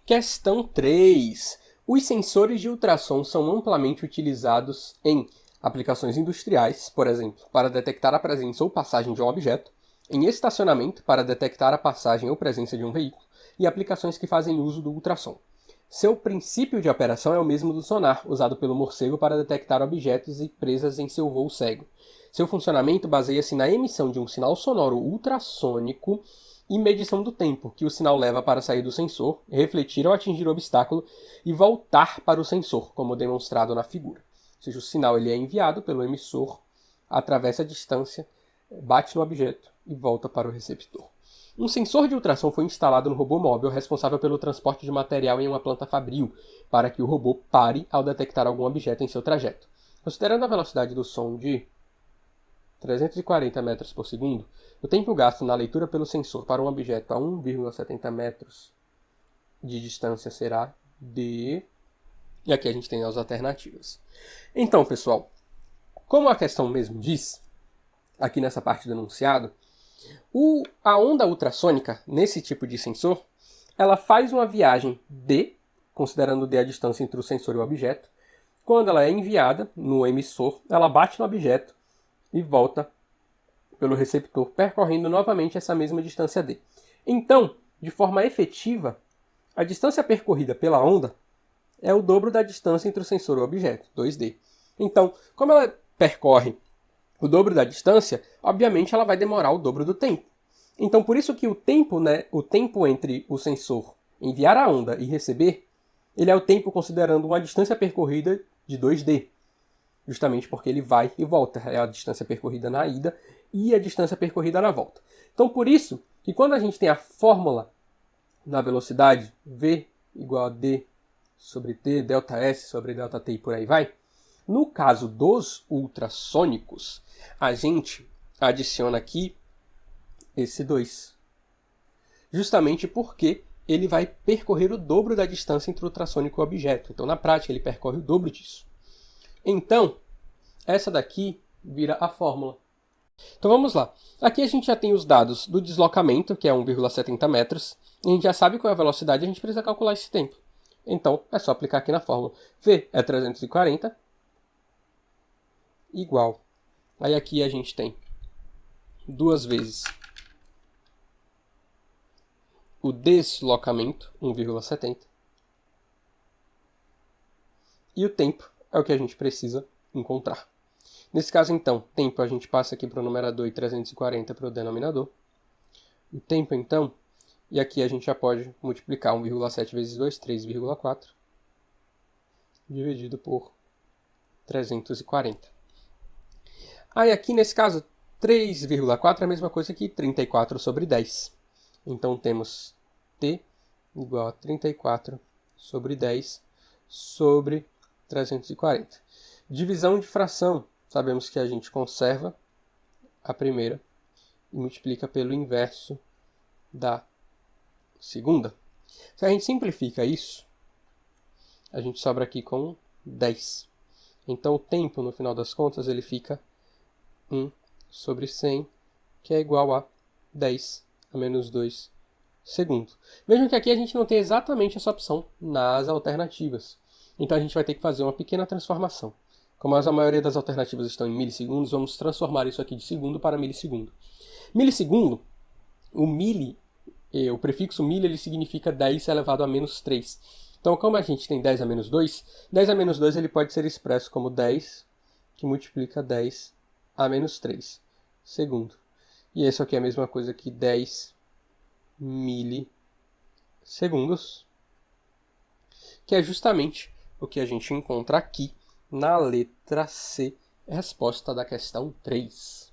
Questão 3. Os sensores de ultrassom são amplamente utilizados em aplicações industriais, por exemplo, para detectar a presença ou passagem de um objeto, em estacionamento, para detectar a passagem ou presença de um veículo, e aplicações que fazem uso do ultrassom. Seu princípio de operação é o mesmo do sonar, usado pelo morcego para detectar objetos e presas em seu voo cego. Seu funcionamento baseia-se na emissão de um sinal sonoro ultrassônico e medição do tempo que o sinal leva para sair do sensor, refletir ao atingir o obstáculo e voltar para o sensor, como demonstrado na figura. Ou seja, o sinal ele é enviado pelo emissor, atravessa a distância, bate no objeto e volta para o receptor. Um sensor de ultrassom foi instalado no robô móvel responsável pelo transporte de material em uma planta fabril, para que o robô pare ao detectar algum objeto em seu trajeto. Considerando a velocidade do som de 340 metros por segundo, o tempo gasto na leitura pelo sensor para um objeto a 1,70 metros de distância será de... E aqui a gente tem as alternativas. Então, pessoal, como a questão mesmo diz, aqui nessa parte do enunciado, a onda ultrassônica, nesse tipo de sensor, ela faz uma viagem d, considerando d a distância entre o sensor e o objeto. Quando ela é enviada no emissor, ela bate no objeto e volta pelo receptor, percorrendo novamente essa mesma distância d. Então, de forma efetiva, a distância percorrida pela onda é o dobro da distância entre o sensor e o objeto, 2d. Então, como ela percorre o dobro da distância, obviamente ela vai demorar o dobro do tempo. Então, por isso que o tempo entre o sensor enviar a onda e receber, ele é o tempo considerando uma distância percorrida de 2d. Justamente porque ele vai e volta. É a distância percorrida na ida e a distância percorrida na volta. Então, por isso que quando a gente tem a fórmula na velocidade, v igual a d sobre t, ΔS sobre ΔT e por aí vai, no caso dos ultrassônicos, a gente adiciona aqui esse 2. Justamente porque ele vai percorrer o dobro da distância entre o ultrassônico e o objeto. Então, na prática, ele percorre o dobro disso. Então, essa daqui vira a fórmula. Então vamos lá. Aqui a gente já tem os dados do deslocamento, que é 1,70 metros. E a gente já sabe qual é a velocidade, a gente precisa calcular esse tempo. Então, é só aplicar aqui na fórmula. V é 340 igual. Aí aqui a gente tem 2 vezes o deslocamento, 1,70. E o tempo é o que a gente precisa encontrar. Nesse caso, então, tempo a gente passa aqui para o numerador e 340 para o denominador. O tempo, então, e aqui a gente já pode multiplicar 1,7 vezes 2, 3,4, dividido por 340. Aí aqui, nesse caso, 3,4 é a mesma coisa que 34 sobre 10. Então, temos t igual a 34 sobre 10 sobre 340. Divisão de fração. Sabemos que a gente conserva a primeira e multiplica pelo inverso da segunda. Se a gente simplifica isso, a gente sobra aqui com 10. Então, o tempo, no final das contas, ele fica 1 sobre 100, que é igual a 10 a menos 2 segundos. Vejam que aqui a gente não tem exatamente essa opção nas alternativas. Então, a gente vai ter que fazer uma pequena transformação. Como a maioria das alternativas estão em milissegundos, vamos transformar isso aqui de segundo para milissegundo. Milissegundo, o prefixo mili ele significa 10 elevado a menos 3. Então, como a gente tem 10 a menos 2, 10 a menos 2 ele pode ser expresso como 10 que multiplica 10 a menos 3 segundo. E isso aqui é a mesma coisa que 10 milissegundos, que é justamente o que a gente encontra aqui na letra C, resposta da questão 3.